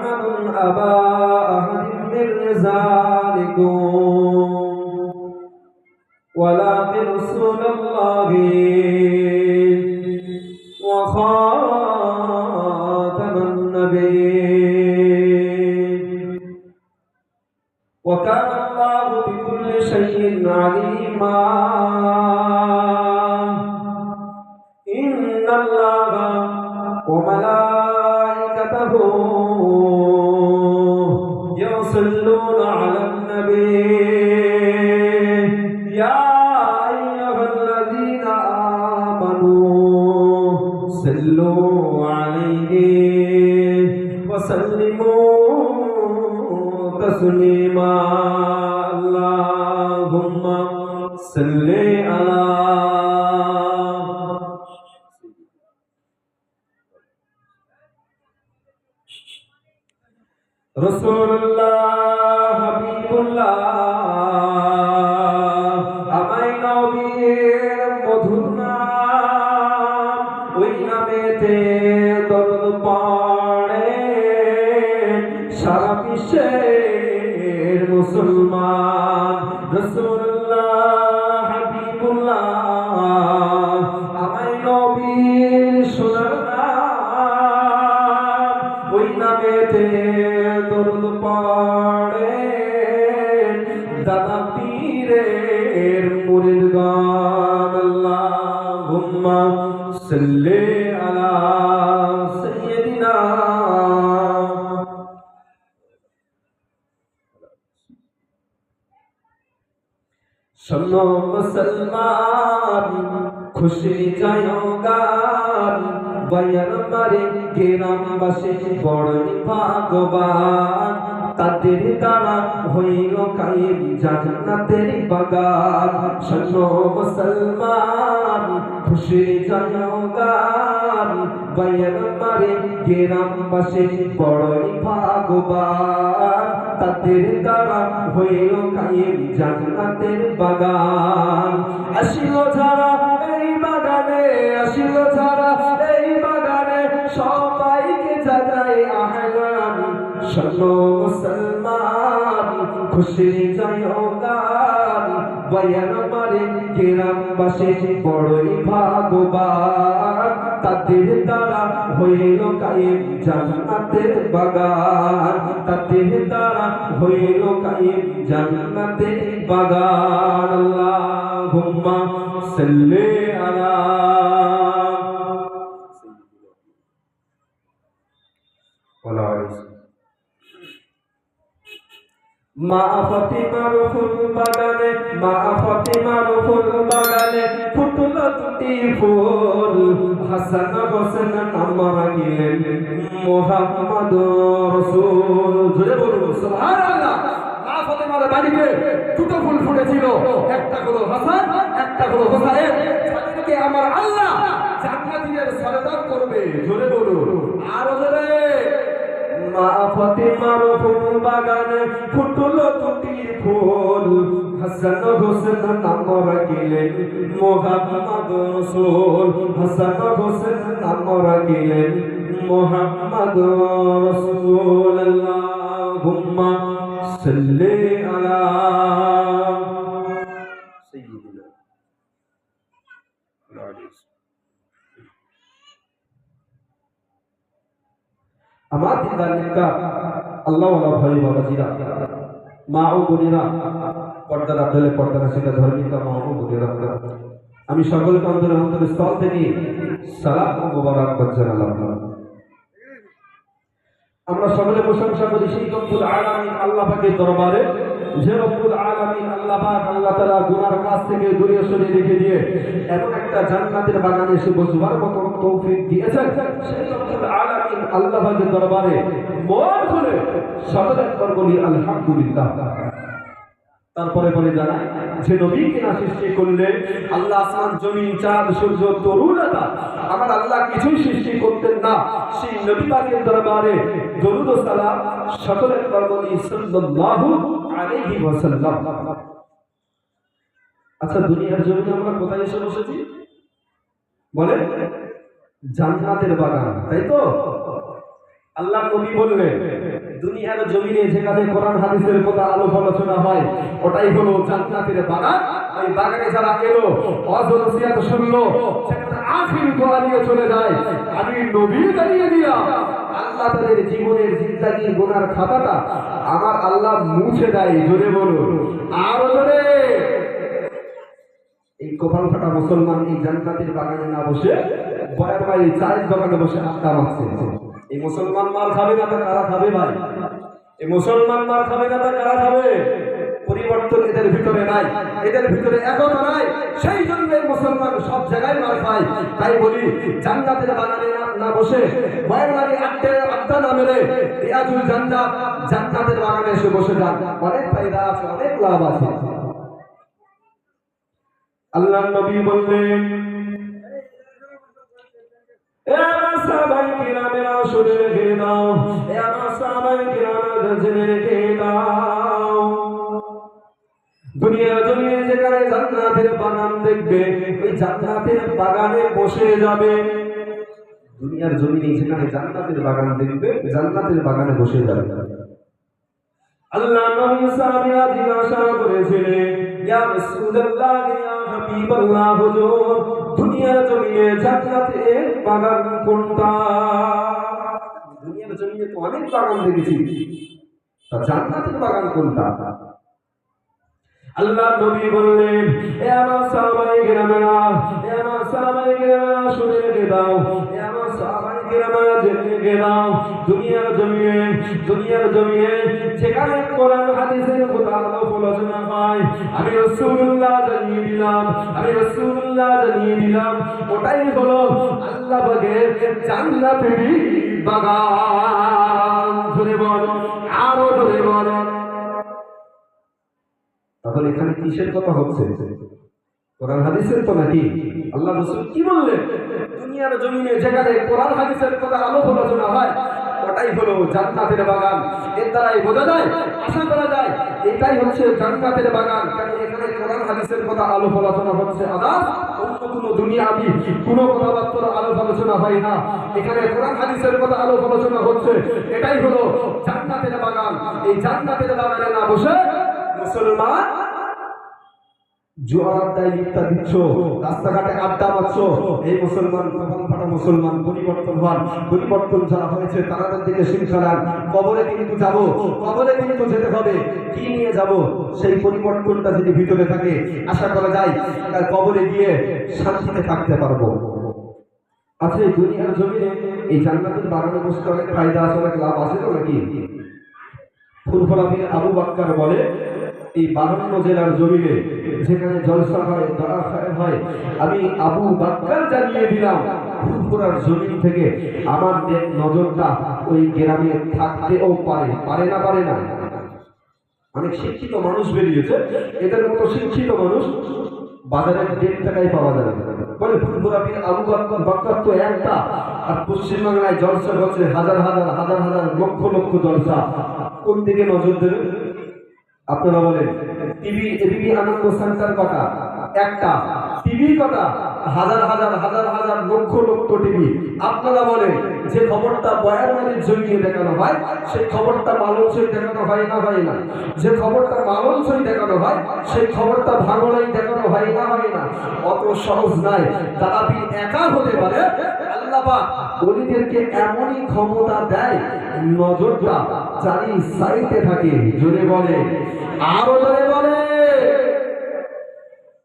মুহাম্মাদুন আবা আহাদিন মির রিজালিকুম ওয়ালাকিন রাসূলুল্লাহি ওয়া খাতামান নাবিয়্যিন ওয়া কানা আল্লাহু বিকুল্লি শাইইন আলীমা ইন্নাল্লাহা ওয়া মালাইকাতাহু يصلون على النبي يا أيها الذين آمنوا صلوا عليه وسلموا تسليما اللهم صل على রাসূলুল্লাহ হাবিবুল্লাহ আমায় নবীর মধুর নাম ওই নামেতে দরুদ পড়ে সারা বিশ্বের মুসলমান রাসূলুল্লাহ হাবিবুল্লাহ আমায় নবীর সোনার নাম ওই নামেতে দরুদ পড়ে দাদা পীরের মুরিদগান আল্লাহুম্মা সাল্লি আলা সাইয়্যিদিনা শোনো মুসলমান খুশি জয়গান বয়ান মারে গ্রামবাসী বড়ই ভাগ্যবান তাদের দ্বারা হইল কায়েম জান্নাতের বাগান শোনো মুসলমান খুশি জয়গান বয়ান মারে গ্রামবাসী বড়ই ভাগ্যবান তাদের দ্বারা হইল কায়েম জান্নাতের বাগান আসিল যারা এই বাগানে আসিল যারা এই বাগানে সবাইকে জানাই আহলান শোনো মুসলমান খুশি জয়গান বয়ান মারে গ্রামবাসী বড়ই ভাগ্যবান তাদের দ্বারা হইল কায়েম জান্নাতের বাগান তাদের দ্বারা হইল কায়েম জান্নাতের বাগান আল্লাহুম্মা সাল্লি আলা মা ফাতিমার ফুল বাগানে মা ফাতিমার ফুল বাগানে ফুটল দুটি ফুল হাসান হোসেন নাম রাখিলেন মুহাম্মদ রাসূল জোরে বলুন সুবহানাল্লাহ মা ফাতিমার বাড়িতে দুটো ফুল ফুটেছিল একটা হলো হাসান একটা হলো হোসেন যাদেরকে আমার আল্লাহ জান্নাতীদের সরদার করবে জোরে বলুন আর জোরে মা ফাতিমার ফুল বাগানে ফুটল দুটি ফুল হাসান হোসেন নাম রাখিলেন মুহাম্মদ রাসূল হাসান হোসেন নাম রাখিলেন মুহাম্মদ রাসূল আল্লাহুম্মা সাল্লি আলা সাইয়্যিদিনা আমার দিদার নিকা আল্লাহ ওয়ালা ভাই বাবাজিরা মা ও বোনেরা পর্দার আদলে পর্দার সেটা ধর্মিকা মা ও বোনেরা আমি সকলকে অন্তরের স্থল থেকে সালাম ও মোবারকবাদ জানালাম আমরা সকলে প্রশংসা করি সেই রব্বুল আলামিন আল্লাহ পাকের দরবারে যে রব্বুল আলামিন আল্লাহ পাক আল্লাহ তাআলা গুনার কাছ থেকে দূরে সরিয়ে রেখে দিয়ে এমন একটা জান্নাতের বাগানে এসে বসবার মতো তৌফিক দিয়েছেন সেই রব্বুল আলামিন আল্লাহ পাকের দরবারে মন খুলে সকলে একবার বলি আলহামদুলিল্লাহ তারপরে বলে জানাই যে নবীকে না সৃষ্টি করলে আল্লাহ আসমান জমিন চাঁদ সূর্য তরুণতা আমার আল্লাহ কিছুই সৃষ্টি করতেন না সেই নবী পাকের দরবারে দরুদ ও সালাম সকলে একবার বলি সাল্লাল্লাহু আলাইহি ওয়াসাল্লাম। আচ্ছা দুনিয়ার জমিনে আমরা কোথায় এসে বসেছি বলে জান্নাতের বাগান তাই তো আল্লাহ নবী বললেন দুনিয়ার জমিনে যেখানে কোরআন হাদিসের কথা আলোপ আলোচনা হয় ওটাই হলো জান্নাতের বাগান। ওই বাগানে যারা এলো ওয়াজ নসিহত শুনলো সেখানে আখির দোয়া নিয়ে চলে যায়, আমি নবী দাঁড়িয়ে দিলাম আল্লাহ তাদের জীবনের জিন্দেগির গুনার খাতাটা আমার আল্লাহ মুছে দেয়। জোরে বলুন, আরো জোরে। এই কপাল ফাটা মুসলমান এই জান্নাতের বাগানে না বসে বয়ার বাড়ি চায়ের দোকানে বসে আড্ডা মারছে। এই মুসলমান মার খাবে না তা কারা খাবে ভাই? এই মুসলমান মার খাবে না তা কারা খাবে? পরিবর্তন এদের ভিতরে নাই, এদের ভিতরে একতা নাই, সেই জন্য মুসলমান সব জায়গায় মার খায়। তাই বলি জান্নাতের বাগানে না বসে বয়ার বাড়ি আড্ডা না মেরে রিয়াজুল জান্নাত জান্নাতের বাগানে এসে বসে যান, অনেক ফায়দা আছে, অনেক লাভ আছে। আল্লাহর নবী বললেন, এ আমার সাহাবায়ে কিরামেরা শুনে রেখে দাও, এ আমার সাহাবায়ে কিরামেরা জেনে রেখে দাও, দুনিয়ার জমিনে যেখানে জান্নাতের বাগান দেখবে ওই জান্নাতের বাগানে বসে যাবে। দুনিয়ার জমিনে যেখানে জান্নাতের বাগান দেখবে জান্নাতের বাগানে বসে যাবে। আল্লাহ নবী সাহাবীরা জিজ্ঞাসা করেছিলেন, ইয়া রাসূলুল্লাহ ইয়া হাবিবাল্লাহ হুজুর, দুনিয়ার জমিনে জান্নাতের বাগান কোনটা? দুনিয়ার জমিনে তো অনেক বাগান দেখেছি, তা জান্নাতের বাগান কোনটা? আল্লাহ নবী বললেন, এ আমার সাহাবায়ে কেরামেরা, এ আমার সাহাবায়ে কেরামেরা শুনে রেখে দাও, এ আমার সাহাবায়ে কেরামেরা জেনে রেখে দাও, দুনিয়ার জমিনে যেখানে কোরআন হাদিসের কথা আলোচনা হয় আমি রাসূলুল্লাহ জানিয়ে দিলাম ওটাই হলো আল্লাহ পাকের জান্নাতের বাগান। জোরে বল, আরো জোরে বল। তাহলে এখানে কিসের কথা হচ্ছে? কোরআন হাদিসের তো নাকি? আল্লাহ রাসূল কি বললেন? দুনিয়ার জমিনে যেখানে কোরআন হাদিসের কথা আলোচনা হয় ওটাই হলো জান্নাতের বাগান। এর দ্বারাই বোঝা যায়, আশা করা যায় এটাই হচ্ছে জান্নাতের বাগান। কারণ এখানে কোরআন হাদিসের কথা আলোচনা হচ্ছে, আদাস অন্য কোনো দুনিয়াবি কোনো কথাবার্তার আলোচনা হয় না। এখানে কোরআন হাদিসের কথা আলোচনা হচ্ছে, এটাই হলো জান্নাতের বাগান। এই জান্নাতের বাগানে না বসে মুসলমান জোয়ার আড্ডায় লিপ্তা দিচ্ছ, রাস্তাঘাটে আড্ডা মারছ, এই মুসলমান কপাল ফাটা মুসলমান পরিবর্তন হন। পরিবর্তন যারা হয়েছে তাদের দিকে শৃঙ্খলা। কবরে কিন্তু যাব, কবরে কিন্তু যেতে হবে। কি নিয়ে যাব? সেই পরিবর্তনটা যদি ভিতরে থাকে আশা করা যায় তার কবরে গিয়ে শান্তিতে থাকতে পারবো। আচ্ছা, এই দুনিয়ার জমিনে এই জান্নাতের বাগানে বসতে অনেক ফায়দা আছে, অনেক লাভ আছে তো নাকি? ফুরফুরাবির আবু বাক্কার বলে, এই 52 জেলার জমিনে যেখানে জলসা হয়, দরা হয়, আমি আবু বাক্কার জানিয়ে দিলাম ফুরফুরার জমিন থেকে আমার নজরটা ওই গ্রামে থাকতেও পারে না। অনেক শিক্ষিত মানুষ বেরিয়েছে, এদের মতো শিক্ষিত মানুষ বাজারে 1.5 টাকায় পাওয়া যাবে। বলে ফুরফুরাবির আবু বাক্কার তো একটা, আর পশ্চিমবাংলায় জলসা হচ্ছে হাজার লক্ষ জলসা। কোন দিকে নজর দেবে আপনারা বলেন? টিভি এবিপি আনন্দ সেন্টার কটা? একটা। টিভি কটা? হাজার লক্ষ টিভি। আপনারা বলেন যে খবরটা বয়ারবাড়ির জমিয়ে দেখানো হয় সেই খবরটা মালঞ্চই দেখানো হয় না? যে খবরটা মালঞ্চই দেখানো হয় সেই খবরটা ভাঙড়াই দেখানো হয় না? অত সহজ নয়। দাবি একা হতে পারে, আল্লাহ পাক ওলিদেরকে এমনই ক্ষমতা দেয় নজরটা চারি সাইডে থাকে। জোরে বলে, আরো জোরে বলে।